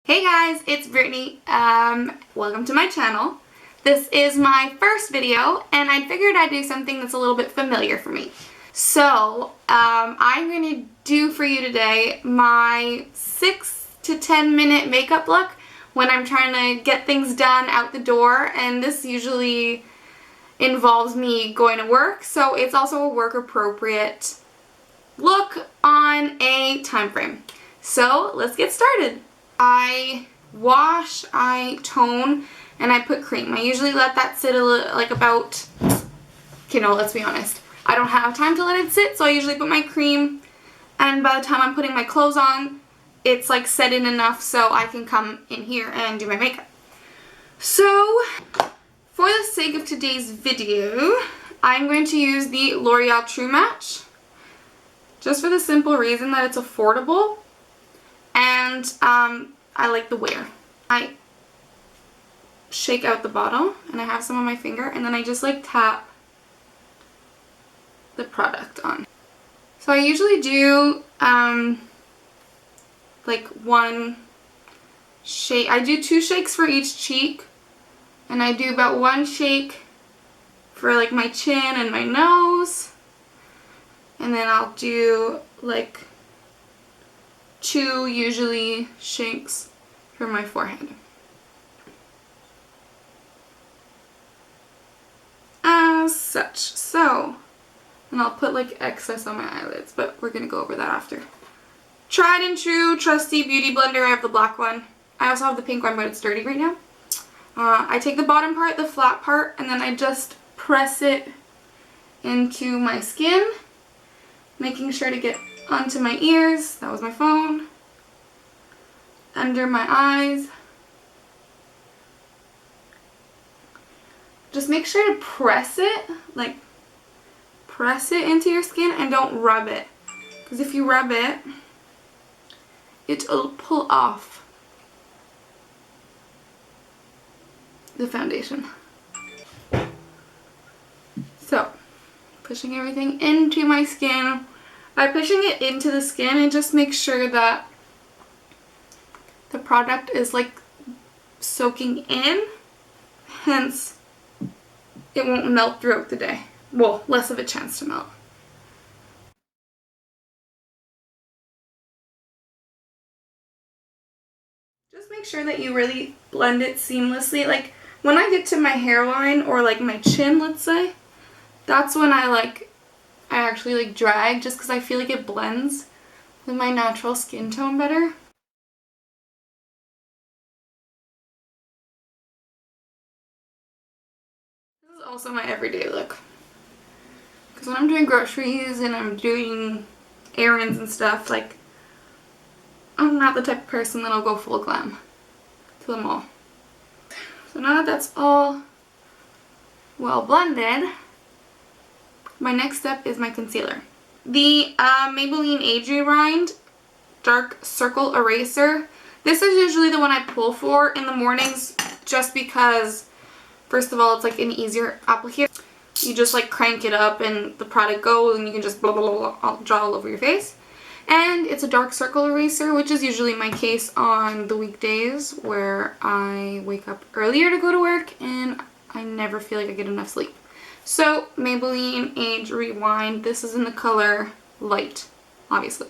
Hey guys, it's Brittany. Welcome to my channel. This is my first video and I figured I'd do something that's a little bit familiar for me. So I'm going to do for you today my 6 to 10 minute makeup look when I'm trying to get things done out the door, and this usually involves me going to work, so it's also a work appropriate look on a time frame. So let's get started. I wash, I tone, and I put cream. I usually let that sit a little, like about, let's be honest. I don't have time to let it sit, so I usually put my cream, and by the time I'm putting my clothes on, it's like set in enough so I can come in here and do my makeup. So, for the sake of today's video, I'm going to use the L'Oreal True Match, just for the simple reason that it's affordable. And I like the wear. I shake out the bottle and I have some on my finger, and then I just like tap the product on. So I usually do like one shake. I do 2 shakes for each cheek, and I do about 1 shake for like my chin and my nose, and then I'll do like 2 usually shakes for my forehead. As such. So, and I'll put like excess on my eyelids, but we're gonna go over that after. Tried and true, trusty beauty blender. I have the black one. I also have the pink one, but it's dirty right now. I take the bottom part, the flat part, and then I just press it into my skin, making sure to get onto my ears, that was my phone, under my eyes. Just make sure to press it, like press it into your skin and don't rub it. Because if you rub it, it'll pull off the foundation. So, pushing everything into my skin. By pushing it into the skin, it just makes sure that the product is like soaking in, hence it won't melt throughout the day. Well, less of a chance to melt. Just make sure that you really blend it seamlessly. Like when I get to my hairline or like my chin, let's say, that's when I actually like drag, just because I feel like it blends with my natural skin tone better. This is also my everyday look. Because when I'm doing groceries and I'm doing errands and stuff, like, I'm not the type of person that'll go full glam to the mall. So now that that's all well blended, my next step is my concealer. The Maybelline Age Rewind Dark Circle Eraser. This is usually the one I pull for in the mornings, just because, first of all, it's like an easier applicator. You just like crank it up and the product goes, and you can just blah, blah, blah, blah, draw all over your face. And it's a dark circle eraser, which is usually my case on the weekdays where I wake up earlier to go to work and I never feel like I get enough sleep. So, Maybelline Age Rewind. This is in the color Light, obviously.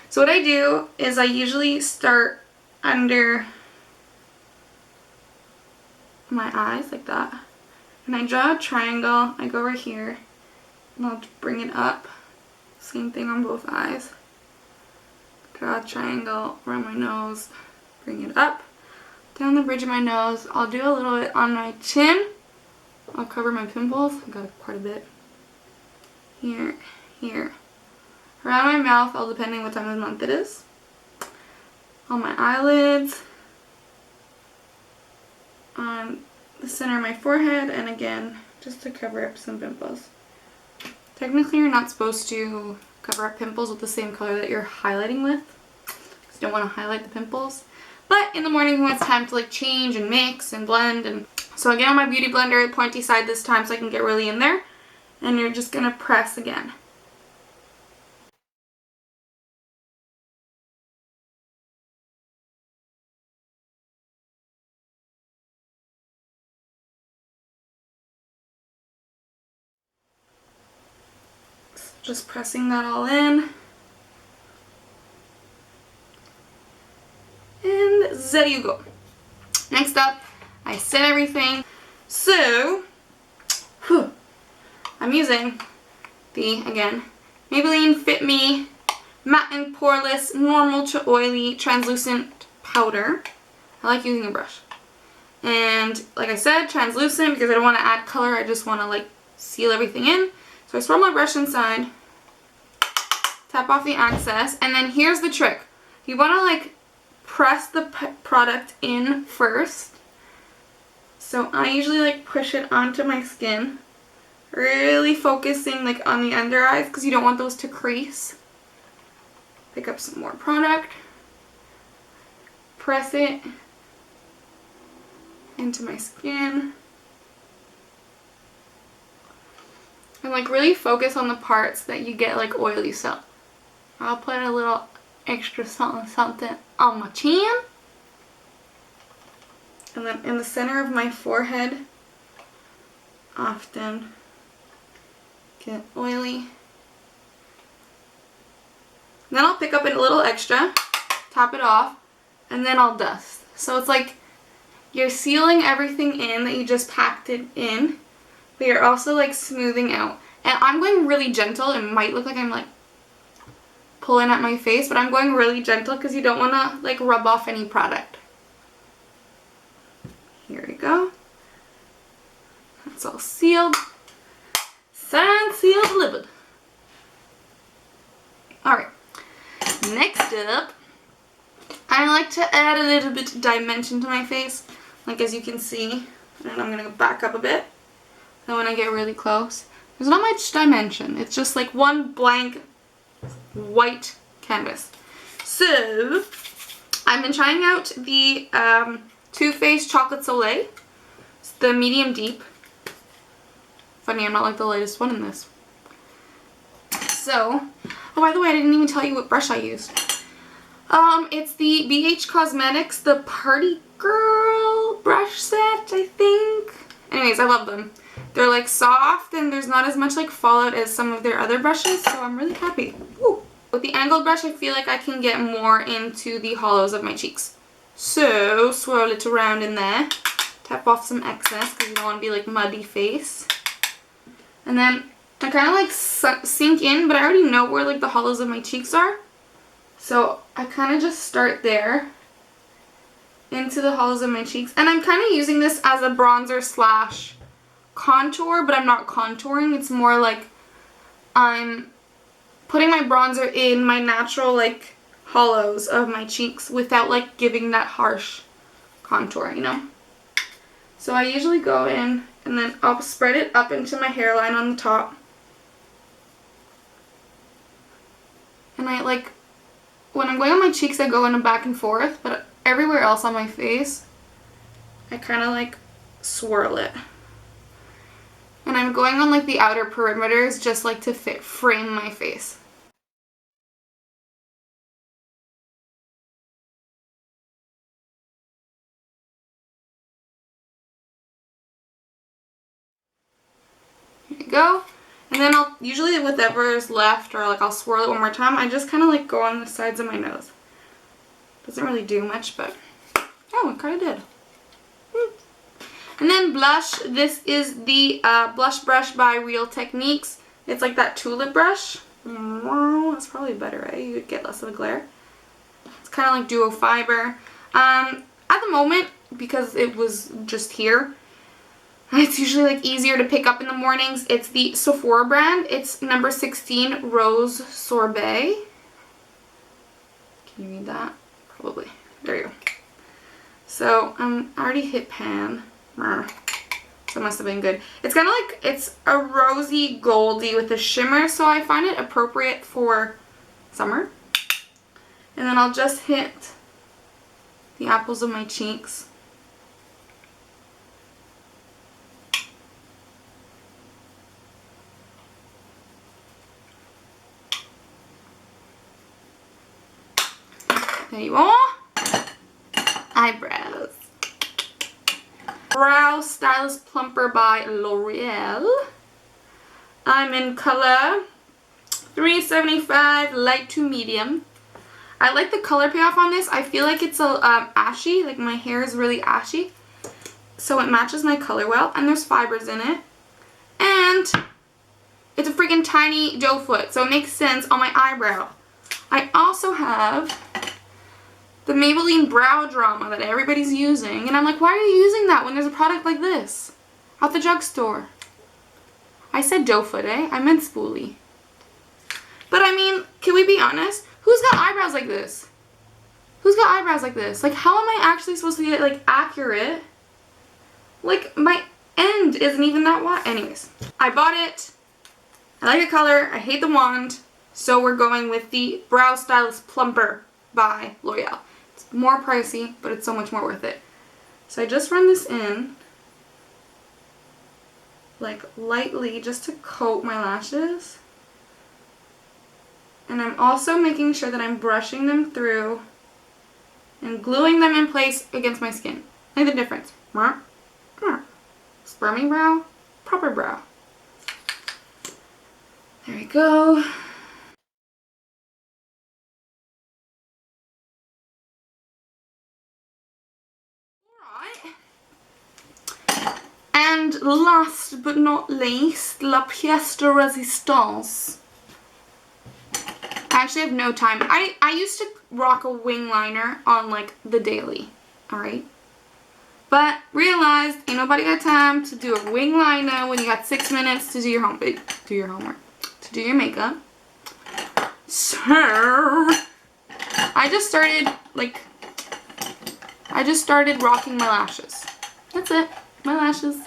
So what I do is I usually start under my eyes like that. And I draw a triangle. I go over here and I'll bring it up. Same thing on both eyes. Draw a triangle around my nose. Bring it up. Down the bridge of my nose. I'll do a little bit on my chin. I'll cover my pimples. I've got quite a bit. Here, here. Around my mouth, all depending what time of the month it is. On my eyelids. On the center of my forehead, and again, just to cover up some pimples. Technically, you're not supposed to cover up pimples with the same color that you're highlighting with, because you don't want to highlight the pimples. But in the morning when it's time to like change and mix and blend, and so I get on my beauty blender, pointy side this time so I can get really in there, and you're just gonna press again. Just pressing that all in. And there you go. Next up, I set everything. So, I'm using the, again, Maybelline Fit Me Matte and Poreless Normal to Oily Translucent Powder. I like using a brush. And like I said, translucent because I don't want to add color. I just want to like seal everything in. So I swirl my brush inside, tap off the excess, and then here's the trick. You want to like press the product in first. So I usually like push it onto my skin, really focusing like on the under eyes because you don't want those to crease. Pick up some more product, press it into my skin, and like really focus on the parts that you get like oily. So I'll put a little extra something on my chin, and then in the center of my forehead often get oily. Then I'll pick up a little extra, top it off, and then I'll dust. So it's like you're sealing everything in that you just packed it in, but you're also like smoothing out. And I'm going really gentle. It might look like I'm like pulling at my face, but I'm going really gentle because you don't want to like rub off any product. Here we go. That's all sealed. Signed, sealed, delivered. Alright. Next up, I like to add a little bit of dimension to my face. Like as you can see. And I'm going to go back up a bit. Then when I get really close, there's not much dimension. It's just like one blank white canvas. So, I've been trying out the Too Faced Chocolate Soleil. It's the medium deep. Funny, I'm not like the lightest one in this. So, oh by the way, I didn't even tell you what brush I used. It's the BH Cosmetics, the Party Girl brush set, I think. Anyways, I love them. They're like soft and there's not as much like fallout as some of their other brushes, so I'm really happy. Woo. With the angled brush, I feel like I can get more into the hollows of my cheeks. So, swirl it around in there. Tap off some excess because you don't want to be like muddy face. And then I kind of like sink in, but I already know where like the hollows of my cheeks are. So I kind of just start there into the hollows of my cheeks. And I'm kind of using this as a bronzer slash contour, but I'm not contouring. It's more like I'm putting my bronzer in my natural like hollows of my cheeks without like giving that harsh contour, you know? So I usually go in and then I'll spread it up into my hairline on the top. And I like, when I'm going on my cheeks, I go in and back and forth, but everywhere else on my face, I kind of like swirl it. And I'm going on like the outer perimeters just like to frame my face. Here you go. And then I'll, usually whatever is left, or like I'll swirl it one more time, I just kind of like go on the sides of my nose. Doesn't really do much, but oh, it kind of did. And then blush. This is the blush brush by Real Techniques. It's like that tulip brush. That's probably better, right? You would get less of a glare. It's kind of like duo fiber. At the moment, because it was just here, it's usually like easier to pick up in the mornings. It's the Sephora brand. It's number 16 Rose Sorbet. Can you read that? Probably. There you go. So I already hit pan. So it must have been good. It's kind of like, it's a rosy goldy with a shimmer, so I find it appropriate for summer. And then I'll just hit the apples of my cheeks. There you are. Eyebrows. Brow Stylist Plumper by L'Oreal. I'm in color $3.75, light to medium. I like the color payoff on this. I feel like it's a ashy, like my hair is really ashy. So it matches my color well, and there's fibers in it. And it's a freaking tiny doe foot, so it makes sense on my eyebrow. I also have the Maybelline Brow Drama that everybody's using, and I'm like, why are you using that when there's a product like this at the drugstore? I said doe foot, eh? I meant spoolie. But I mean, can we be honest? Who's got eyebrows like this? Who's got eyebrows like this? Like, how am I actually supposed to get, like, accurate? Like, my end isn't even that wide. Anyways, I bought it. I like the color. I hate the wand. So we're going with the Brow Stylist Plumper by L'Oreal. It's more pricey, but it's so much more worth it. So I just run this in, like, lightly, just to coat my lashes. And I'm also making sure that I'm brushing them through and gluing them in place against my skin. Like the difference. Spermy brow, proper brow. There we go. Alright. And last but not least, la pièce de résistance. I actually have no time. I used to rock a wing liner on, like, the daily, alright? But realized ain't nobody got time to do a wing liner when you got 6 minutes to do your homework, to do your makeup. So I just started rocking my lashes. That's it, my lashes.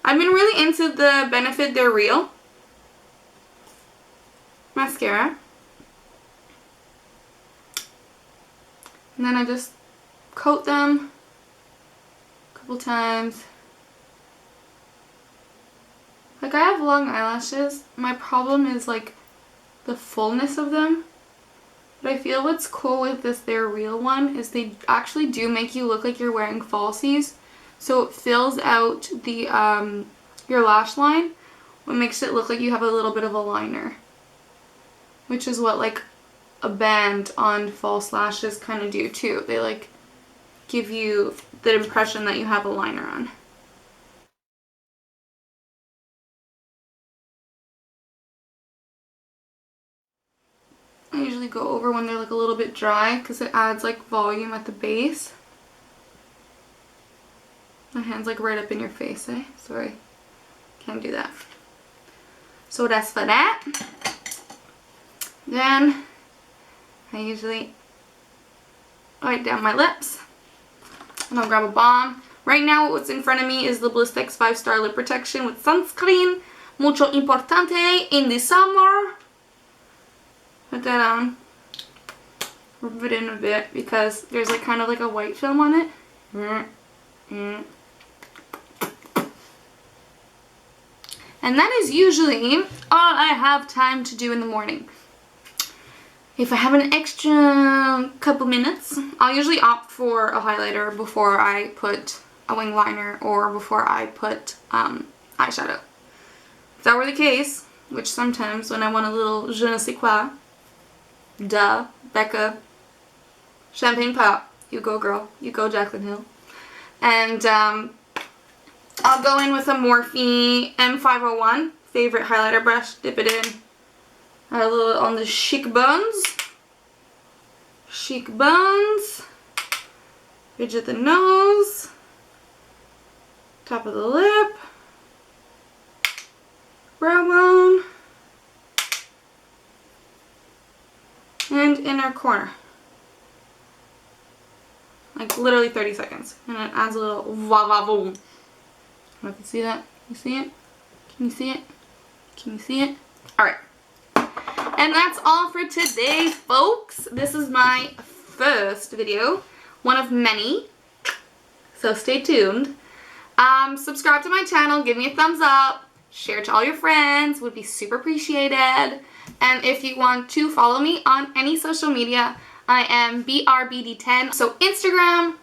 I've been really into the Benefit They're Real mascara. And then I just coat them a couple times. Like, I have long eyelashes. My problem is, like, the fullness of them. But I feel what's cool with this They're Real one is they actually do make you look like you're wearing falsies. So it fills out the your lash line, what makes it look like you have a little bit of a liner. Which is what, like, a band on false lashes kind of do too. They, like, give you the impression that you have a liner on. I usually go over when they're, like, a little bit dry because it adds, like, volume at the base. My hand's, like, right up in your face, eh? Sorry. Can't do that. So that's for that. Then I usually wipe down my lips. And I'll grab a balm. Right now what's in front of me is the Blistex 5-Star Lip Protection with sunscreen. Mucho importante in the summer. Put that on. Rub it in a bit because there's, like, kind of like a white film on it. And that is usually all I have time to do in the morning. If I have an extra couple minutes, I'll usually opt for a highlighter before I put a wing liner or before I put eyeshadow. If that were the case, which sometimes when I want a little je ne sais quoi, duh, Becca, champagne pop, you go girl, you go Jaclyn Hill. And I'll go in with a Morphe M501, favorite highlighter brush, dip it in. Add a little on the cheek bones. Cheek bones. Ridge of the nose. Top of the lip. Brow bone. And inner corner. Like, literally 30 seconds. And it adds a little va-va-voom. You can see that? You see it? Can you see it? Can you see it? Alright. And that's all for today, folks. This is my first video. One of many. So stay tuned. Subscribe to my channel. Give me a thumbs up. Share to all your friends. Would be super appreciated. And if you want to follow me on any social media, I am BRBD10. So Instagram,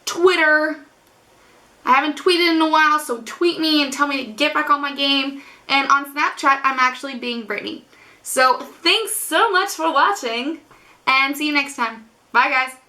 Twitter. I haven't tweeted in a while, so tweet me and tell me to get back on my game. And on Snapchat, I'm actually being Brittany. So thanks so much for watching, and see you next time. Bye guys.